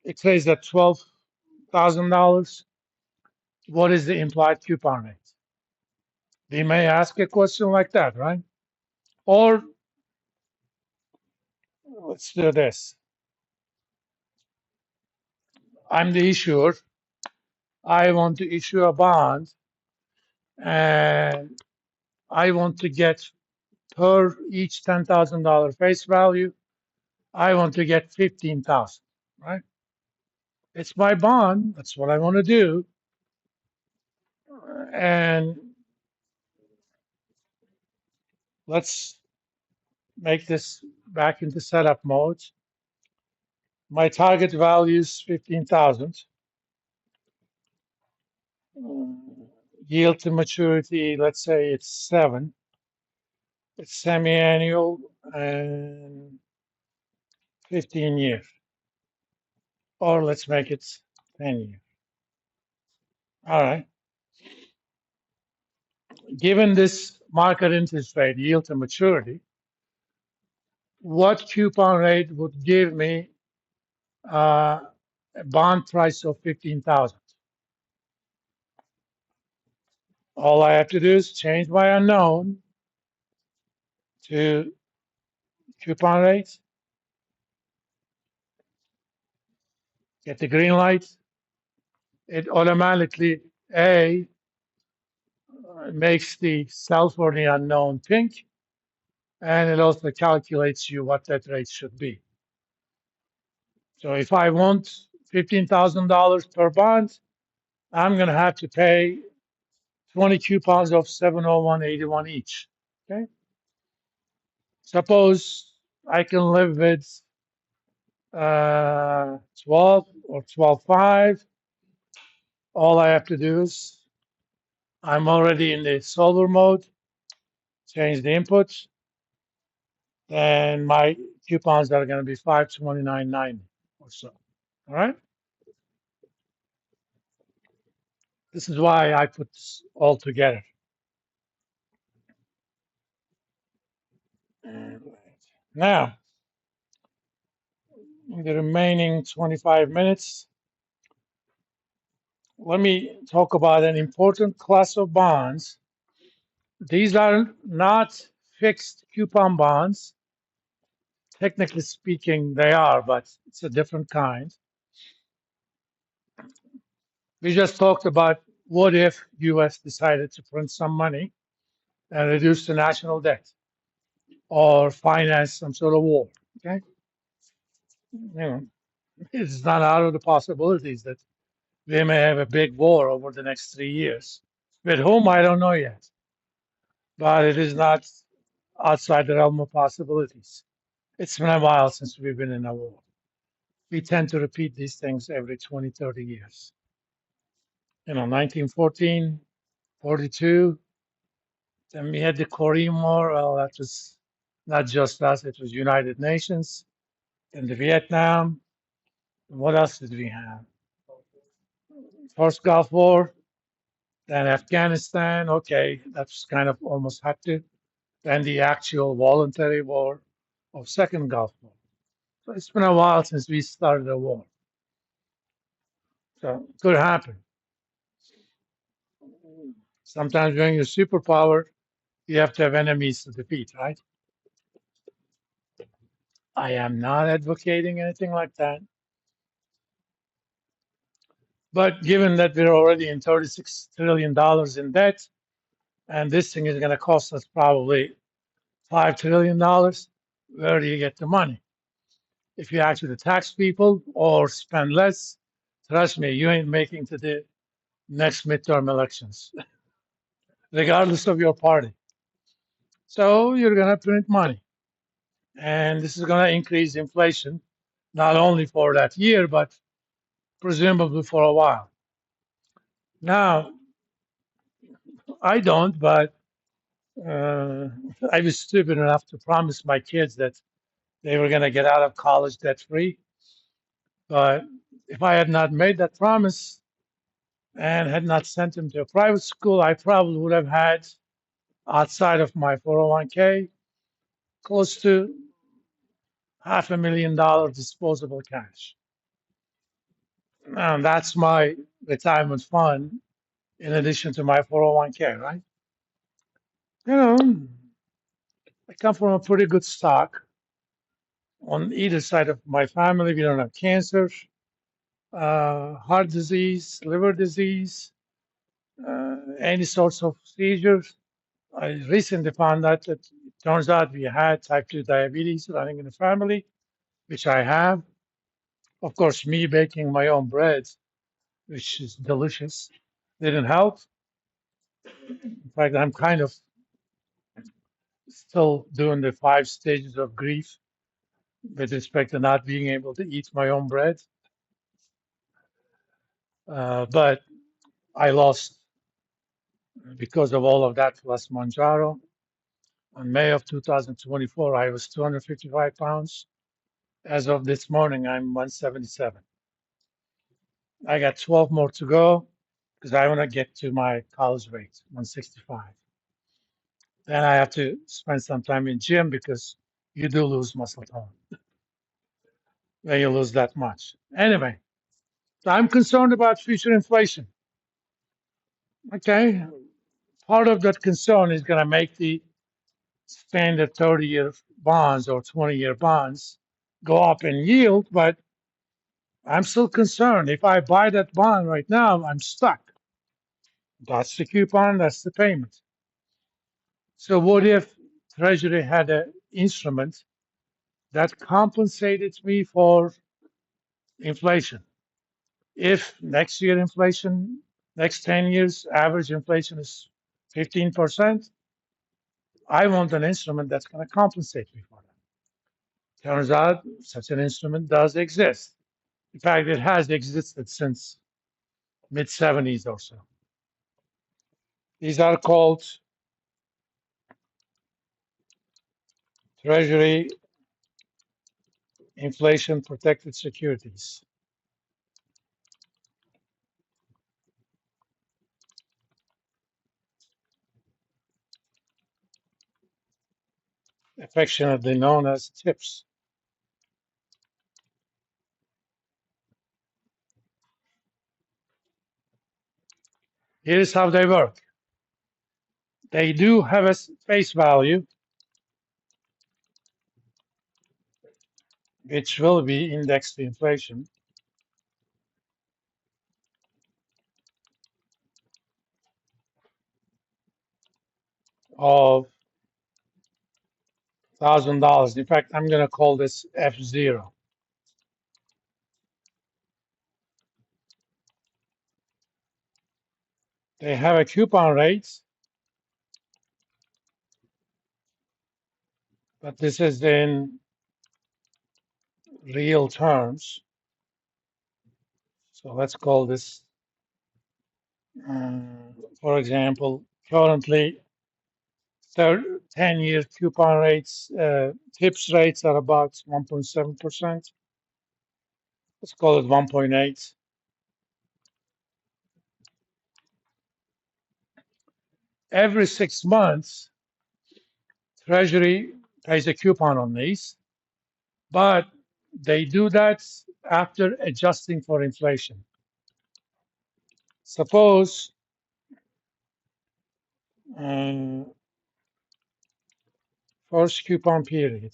It trades at $12,000. What is the implied coupon rate? They may ask a question like that, right? Or let's do this. I'm the issuer. I want to issue a bond and I want to get per each $10,000 face value, I want to get 15,000, right? It's my bond. That's what I want to do. And let's make this back into setup mode. My target value is 15,000. Yield to maturity, let's say it's 7. It's semi-annual and 15 years. Or let's make it 10 years. All right. Given this market interest rate, yield to maturity, what coupon rate would give me a bond price of 15,000? All I have to do is change my unknown to coupon rate, get the green light. It automatically, A, makes the sell for the unknown pink, and it also calculates you what that rate should be. So if I want $15,000 per bond, I'm going to have to pay 20 coupons of 701.81 each. Okay. Suppose I can live with 12 or 12.5. All I have to do is I'm already in the solver mode, change the inputs, and my coupons are going to be 529.90 or so. All right. This is why I put this all together. Now, in the remaining 25 minutes, let me talk about an important class of bonds. These are not fixed coupon bonds. Technically speaking, they are, but it's a different kind. We just talked about what if US decided to print some money and reduce the national debt or finance some sort of war. Okay, it's not out of the possibilities that we may have a big war over the next 3 years. With whom, I don't know yet, but it is not outside the realm of possibilities. It's been a while since we've been in a war. We tend to repeat these things every 20, 30 years. 1914, 42, then we had the Korean War. Well, that was not just us, it was United Nations. Then the Vietnam. What else did we have? First Gulf War, then Afghanistan. Okay, that's kind of almost had to. Then the actual voluntary war of Second Gulf War. So it's been a while since we started a war. So it could happen. Sometimes when you're a superpower, you have to have enemies to defeat, right? I am not advocating anything like that. But given that we're already in $36 trillion in debt, and this thing is going to cost us probably $5 trillion, where do you get the money? If you actually tax people or spend less, trust me, you ain't making to the next midterm elections, regardless of your party. So you're going to print money. And this is going to increase inflation, not only for that year, but presumably for a while. Now, I don't, but I was stupid enough to promise my kids that they were going to get out of college debt free. But if I had not made that promise and had not sent them to a private school, I probably would have had, outside of my 401k, close to $500,000 disposable cash. And that's my retirement fund in addition to my 401k, right? You know, I come from a pretty good stock on either side of my family. We don't have cancer, heart disease, liver disease, any sorts of seizures. I recently found out that it turns out we had type 2 diabetes running in the family, which I have. Of course, me baking my own bread, which is delicious, didn't help. In fact, I'm kind of still doing the 5 stages of grief with respect to not being able to eat my own bread. But I lost, because of all of that, plus Manjaro. On May of 2024, I was 255 pounds. As of this morning, I'm 177. I got 12 more to go because I want to get to my college weight, 165. Then I have to spend some time in gym because you do lose muscle tone when you lose that much. Anyway, so I'm concerned about future inflation. Okay, part of that concern is going to make the standard 30-year bonds or 20-year bonds go up in yield, but I'm still concerned. If I buy that bond right now, I'm stuck. That's the coupon, that's the payment. So what if Treasury had an instrument that compensated me for inflation? If next year inflation, next 10 years average inflation is 15%, I want an instrument that's going to compensate me for that. Turns out such an instrument does exist. In fact, it has existed since mid 70s or so. These are called Treasury inflation protected securities, affectionately known as TIPS. Here's how they work. They do have a face value, which will be indexed to inflation of $1,000. In fact, I'm going to call this F0. They have a coupon rate, but this is in real terms. So let's call this, for example, currently 10-year coupon rates, TIPS rates are about 1.7%. Let's call it 1.8. Every 6 months, Treasury pays a coupon on these, but they do that after adjusting for inflation. Suppose first coupon period,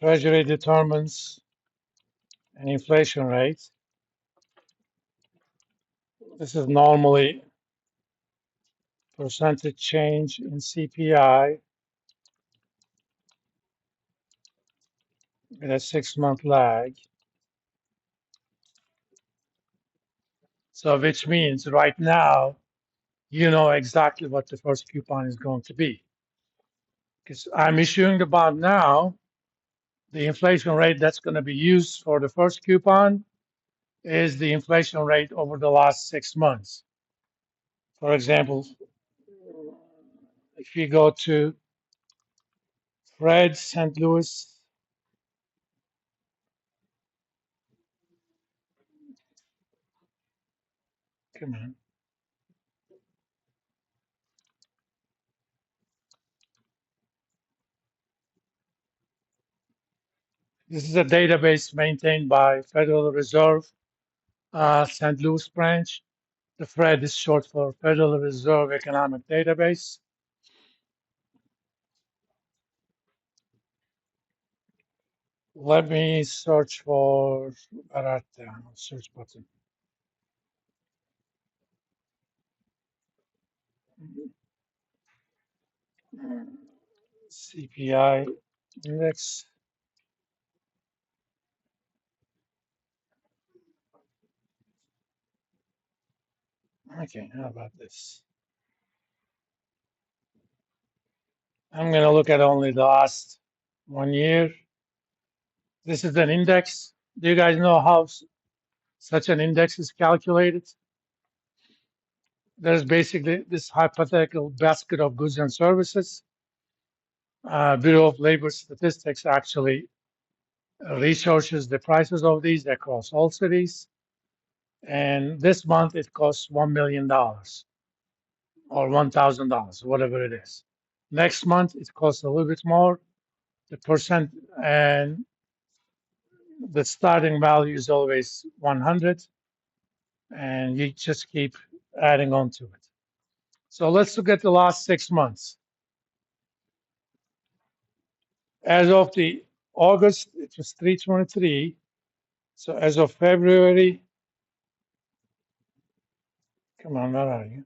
Treasury determines an inflation rate. This is normally percentage change in CPI with a 6-month lag. So which means right now, you know exactly what the first coupon is going to be. Because I'm issuing the bond now, the inflation rate that's going to be used for the first coupon is the inflation rate over the last 6 months. For example, if you go to Fred St. Louis, come on, This is a database maintained by Federal Reserve St. Louis branch. The FRED is short for Federal Reserve Economic Database. Let me search for Barata, search button. CPI index. Okay, how about this? I'm going to look at only the last 1 year. This is an index. Do you guys know how such an index is calculated? There's basically this hypothetical basket of goods and services. Bureau of Labor Statistics actually researches the prices of these across all cities. And this month it costs $1 million or $1,000, whatever it is. Next month it costs a little bit more. The percent and the starting value is always 100, and you just keep adding on to it. So let's look at the last 6 months. As of the August, it was 323. So as of February, come on, where are you?